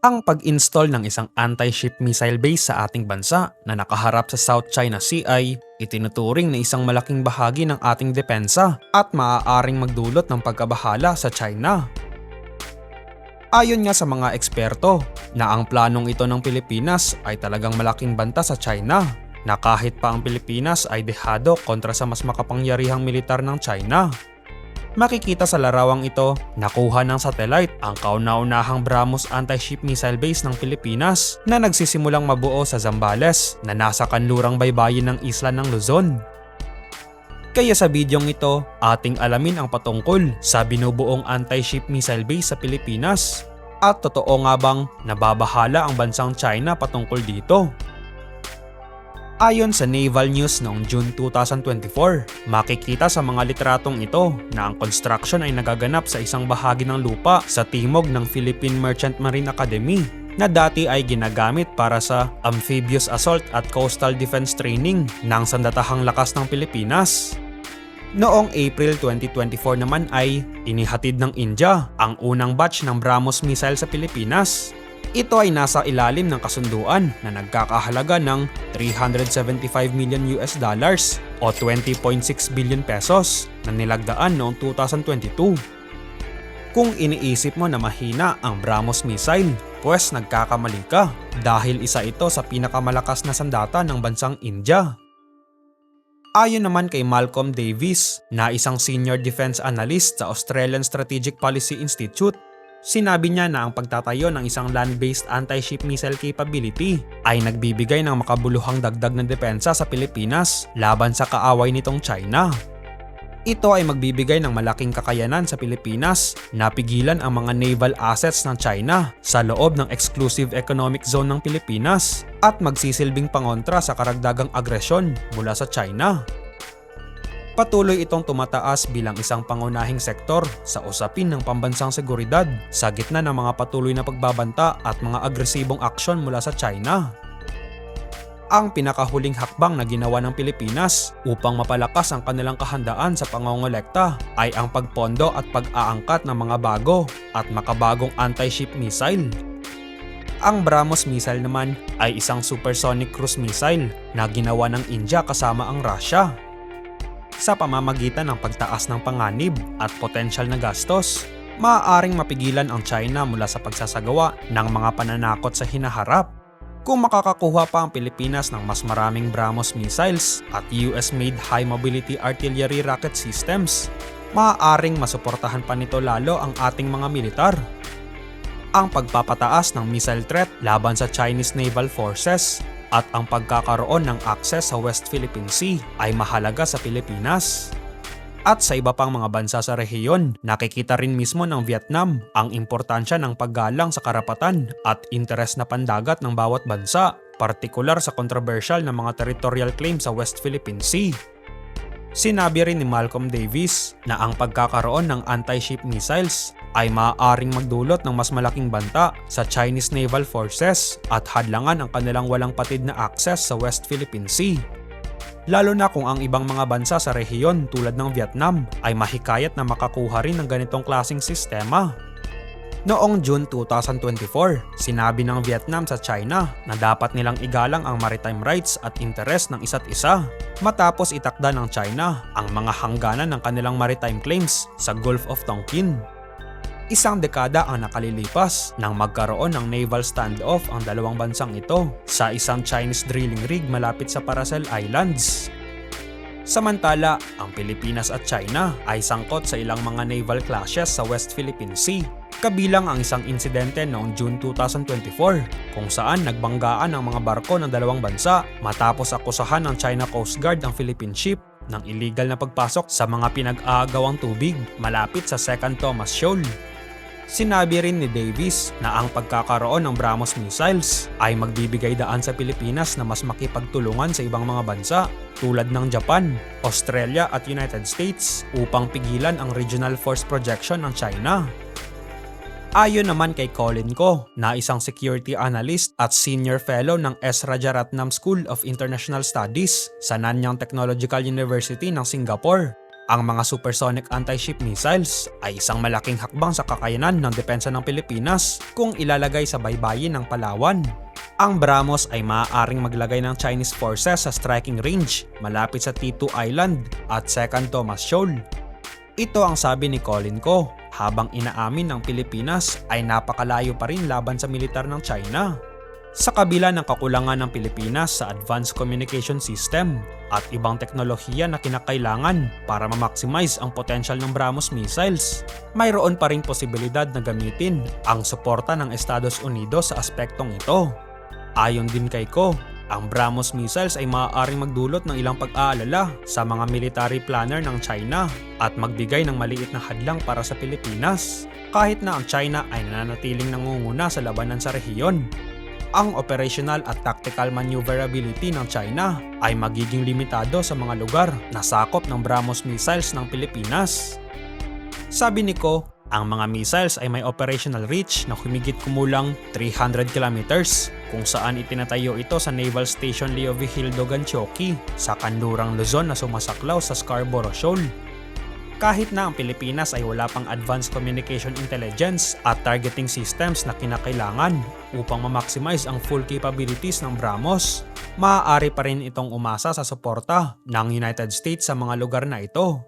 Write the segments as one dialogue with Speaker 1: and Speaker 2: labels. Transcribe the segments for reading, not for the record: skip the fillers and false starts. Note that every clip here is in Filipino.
Speaker 1: Ang pag-install ng isang anti-ship missile base sa ating bansa na nakaharap sa South China Sea ay itinuturing na isang malaking bahagi ng ating depensa at maaaring magdulot ng pagkabahala sa China. Ayon nga sa mga eksperto na ang planong ito ng Pilipinas ay talagang malaking banta sa China, na kahit pa ang Pilipinas ay dehado kontra sa mas makapangyarihang militar ng China. Makikita sa larawang ito, nakuha ng satellite ang kauna-unahang BrahMos anti-ship missile base ng Pilipinas na nagsisimulang mabuo sa Zambales na nasa kanlurang baybayin ng isla ng Luzon. Kaya sa bidyong ito, ating alamin ang patungkol sa binubuong anti-ship missile base sa Pilipinas. At totoo nga bang nababahala ang bansang China patungkol dito? Ayon sa Naval News noong June 2024, makikita sa mga litratong ito na ang construction ay nagaganap sa isang bahagi ng lupa sa timog ng Philippine Merchant Marine Academy na dati ay ginagamit para sa amphibious assault at coastal defense training ng Sandatahang Lakas ng Pilipinas. Noong April 2024 naman ay inihatid ng India ang unang batch ng BrahMos missile sa Pilipinas. Ito ay nasa ilalim ng kasunduan na nagkakahalaga ng $375 million o 20.6 billion pesos na nilagdaan noong 2022. Kung iniisip mo na mahina ang BrahMos missile, pues nagkakamali ka dahil isa ito sa pinakamalakas na sandata ng bansang India. Ayon naman kay Malcolm Davis na isang senior defense analyst sa Australian Strategic Policy Institute, sinabi niya na ang pagtatayo ng isang land-based anti-ship missile capability ay nagbibigay ng makabuluhang dagdag na depensa sa Pilipinas laban sa kaaway nitong China. Ito ay magbibigay ng malaking kakayanan sa Pilipinas na pigilan ang mga naval assets ng China sa loob ng exclusive economic zone ng Pilipinas at magsisilbing pangontra sa karagdagang agresyon mula sa China. Patuloy itong tumataas bilang isang pangunahing sektor sa usapin ng pambansang seguridad sa gitna ng mga patuloy na pagbabanta at mga agresibong aksyon mula sa China. Ang pinakahuling hakbang na ginawa ng Pilipinas upang mapalakas ang kanilang kahandaan sa pangongolekta ay ang pagpondo at pag-aangkat ng mga bago at makabagong anti-ship missile. Ang BrahMos missile naman ay isang supersonic cruise missile na ginawa ng India kasama ang Russia. Sa pamamagitan ng pagtaas ng panganib at potensyal na gastos, maaaring mapigilan ang China mula sa pagsasagawa ng mga pananakot sa hinaharap. Kung makakakuha pa ang Pilipinas ng mas maraming BrahMos missiles at US-made high-mobility artillery rocket systems, maaaring masuportahan pa nito lalo ang ating mga militar. Ang pagpapataas ng missile threat laban sa Chinese naval forces at ang pagkakaroon ng access sa West Philippine Sea ay mahalaga sa Pilipinas. At sa iba pang mga bansa sa rehiyon, nakikita rin mismo ng Vietnam ang importansya ng paggalang sa karapatan at interes na pandagat ng bawat bansa, partikular sa controversial na mga territorial claim sa West Philippine Sea. Sinabi rin ni Malcolm Davis na ang pagkakaroon ng anti-ship missiles ay maaaring magdulot ng mas malaking banta sa Chinese naval forces at hadlangan ang kanilang walang patid na access sa West Philippine Sea. Lalo na kung ang ibang mga bansa sa rehiyon tulad ng Vietnam ay mahikayat na makakuha rin ng ganitong klaseng sistema. Noong June 2024, sinabi ng Vietnam sa China na dapat nilang igalang ang maritime rights at interes ng isa't isa matapos itakda ng China ang mga hangganan ng kanilang maritime claims sa Gulf of Tonkin. Isang dekada ang nakalilipas nang magkaroon ng naval standoff ang dalawang bansang ito sa isang Chinese drilling rig malapit sa Paracel Islands. Samantala, ang Pilipinas at China ay sangkot sa ilang mga naval clashes sa West Philippine Sea, kabilang ang isang insidente noong June 2024 kung saan nagbanggaan ang mga barko ng dalawang bansa matapos akusahan ng China Coast Guard ang Philippine ship ng illegal na pagpasok sa mga pinag-aagawang tubig malapit sa Second Thomas Shoal. Sinabi rin ni Davis na ang pagkakaroon ng BrahMos missiles ay magbibigay daan sa Pilipinas na mas makipagtulungan sa ibang mga bansa tulad ng Japan, Australia at United States upang pigilan ang regional force projection ng China. Ayon naman kay Colin Ko na isang security analyst at senior fellow ng S. Rajaratnam School of International Studies sa Nanyang Technological University ng Singapore, Ang mga supersonic anti-ship missiles ay isang malaking hakbang sa kakayanan ng depensa ng Pilipinas kung ilalagay sa baybayin ng Palawan. Ang BrahMos ay maaaring maglagay ng Chinese forces sa striking range malapit sa T2 Island at 2nd Thomas Shoal. Ito ang sabi ni Colin Ko habang inaamin ng Pilipinas ay napakalayo pa rin laban sa militar ng China. Sa kabila ng kakulangan ng Pilipinas sa advanced communication system at ibang teknolohiya na kinakailangan para ma-maximize ang potential ng BrahMos missiles, mayroon pa ring posibilidad na gamitin ang suporta ng Estados Unidos sa aspektong ito. Ayon din kay Ko, ang BrahMos missiles ay maaaring magdulot ng ilang pag-aalala sa mga military planner ng China at magbigay ng maliit na hadlang para sa Pilipinas, kahit na ang China ay nananatiling nangunguna sa labanan sa rehiyon. Ang operational at tactical maneuverability ng China ay magiging limitado sa mga lugar na sakop ng BrahMos missiles ng Pilipinas. Sabi ni Ko, ang mga missiles ay may operational reach na humigit kumulang 300 kilometers kung saan itinatayo ito sa Naval Station Leovigildo Ganchoqui sa kanlurang Luzon na sumasaklaw sa Scarborough Shoal. Kahit na ang Pilipinas ay wala pang advanced communication intelligence at targeting systems na kinakailangan upang ma-maximize ang full capabilities ng BrahMos, maaari pa rin itong umasa sa suporta ng United States sa mga lugar na ito.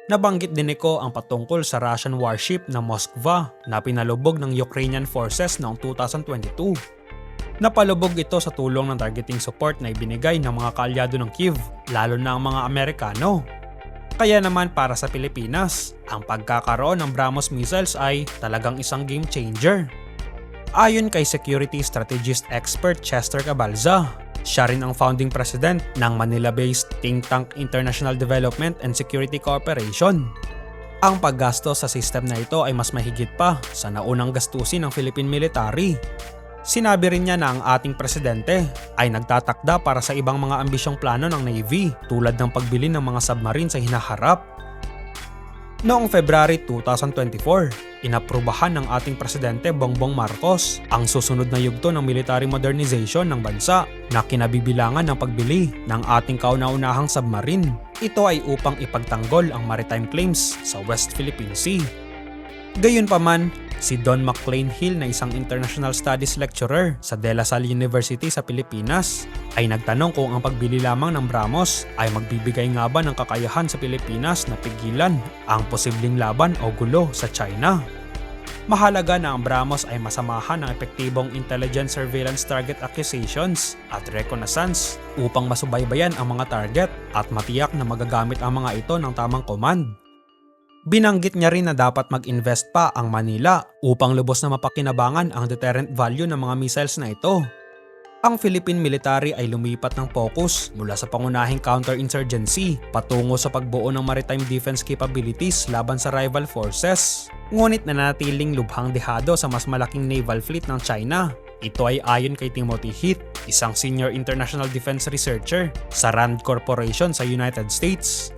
Speaker 1: Nabanggit din niko ang patungkol sa Russian warship na Moskva na pinalubog ng Ukrainian forces noong 2022. Napalubog ito sa tulong ng targeting support na ibinigay ng mga kaalyado ng Kyiv, lalo na ang mga Amerikano. Kaya naman para sa Pilipinas, ang pagkakaroon ng BrahMos missiles ay talagang isang game changer. Ayon kay security strategist expert Chester Cabalza, siya rin ang founding president ng Manila-based think tank International Development and Security Cooperation. Ang paggastos sa system na ito ay mas mahigit pa sa naunang gastusin ng Philippine military. Sinabi rin niya na ang ating presidente ay nagtatakda para sa ibang mga ambisyong plano ng Navy tulad ng pagbili ng mga submarine sa hinaharap. Noong February 2024, inaprubahan ng ating presidente Bongbong Marcos ang susunod na yugto ng military modernization ng bansa na kinabibilangan ng pagbili ng ating kauna-unahang submarine. Ito ay upang ipagtanggol ang maritime claims sa West Philippine Sea. Gayunpaman, si Don McLean Hill na isang international studies lecturer sa De La Salle University sa Pilipinas ay nagtanong kung ang pagbili lamang ng BrahMos ay magbibigay nga ba ng kakayahan sa Pilipinas na pigilan ang posibleng laban o gulo sa China. Mahalaga na ang BrahMos ay masamahan ng epektibong intelligence surveillance target acquisitions at reconnaissance upang masubaybayan ang mga target at matiyak na magagamit ang mga ito ng tamang command. Binanggit niya rin na dapat mag-invest pa ang Manila upang lubos na mapakinabangan ang deterrent value ng mga missiles na ito. Ang Philippine military ay lumipat ng focus mula sa pangunahing counterinsurgency patungo sa pagbuo ng maritime defense capabilities laban sa rival forces. Ngunit nanatiling lubhang dehado sa mas malaking naval fleet ng China. Ito ay ayon kay Timothy Heath, isang senior international defense researcher sa RAND Corporation sa United States.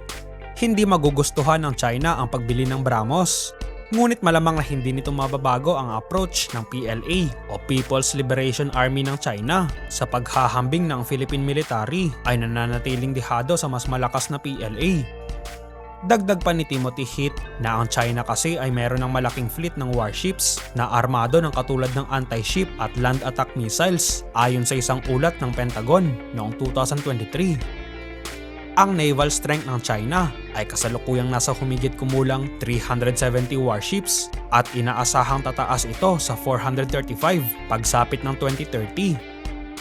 Speaker 1: Hindi magugustuhan ng China ang pagbili ng BrahMos. Ngunit malamang na hindi nito mababago ang approach ng PLA o People's Liberation Army ng China sa paghahambing ng Philippine military ay nananatiling dehado sa mas malakas na PLA. Dagdag pa ni Timothy Heath na ang China kasi ay meron ng malaking fleet ng warships na armado ng katulad ng anti-ship at land attack missiles ayon sa isang ulat ng Pentagon noong 2023. Ang naval strength ng China ay kasalukuyang nasa humigit kumulang 370 warships at inaasahang tataas ito sa 435 pagsapit ng 2030.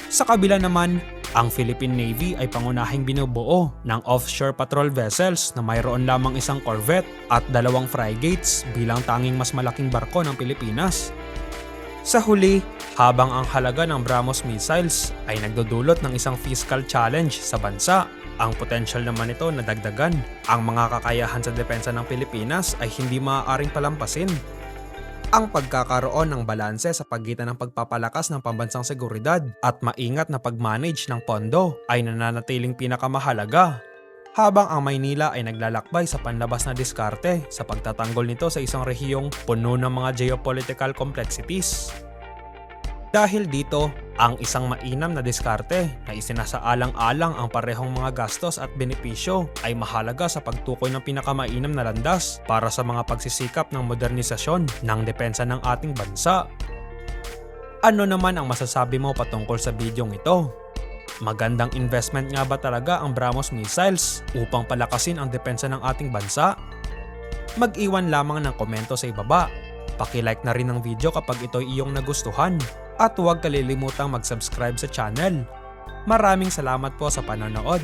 Speaker 1: Sa kabila naman, ang Philippine Navy ay pangunahing binubuo ng offshore patrol vessels na mayroon lamang isang corvette at 2 frigates bilang tanging mas malaking barko ng Pilipinas. Sa huli, habang ang halaga ng BrahMos missiles ay nagdudulot ng isang fiscal challenge sa bansa, ang potensyal naman ito na dagdagan ang mga kakayahan sa depensa ng Pilipinas ay hindi maaaring palampasin. Ang pagkakaroon ng balanse sa pagitan ng pagpapalakas ng pambansang seguridad at maingat na pag-manage ng pondo ay nananatiling pinakamahalaga, habang ang Maynila ay naglalakbay sa panlabas na diskarte sa pagtatanggol nito sa isang rehiyong puno ng mga geopolitical complexities. Dahil dito, Ang isang mainam na diskarte na isinasaalang-alang ang parehong mga gastos at benepisyo ay mahalaga sa pagtukoy ng pinakamainam na landas para sa mga pagsisikap ng modernisasyon ng depensa ng ating bansa. Ano naman ang masasabi mo patungkol sa bidyong ito? Magandang investment nga ba talaga ang BrahMos missiles upang palakasin ang depensa ng ating bansa? Mag-iwan lamang ng komento sa ibaba. Paki-like na rin ang video kapag ito'y iyong nagustuhan. At huwag kalilimutang mag-subscribe sa channel. Maraming salamat po sa panonood.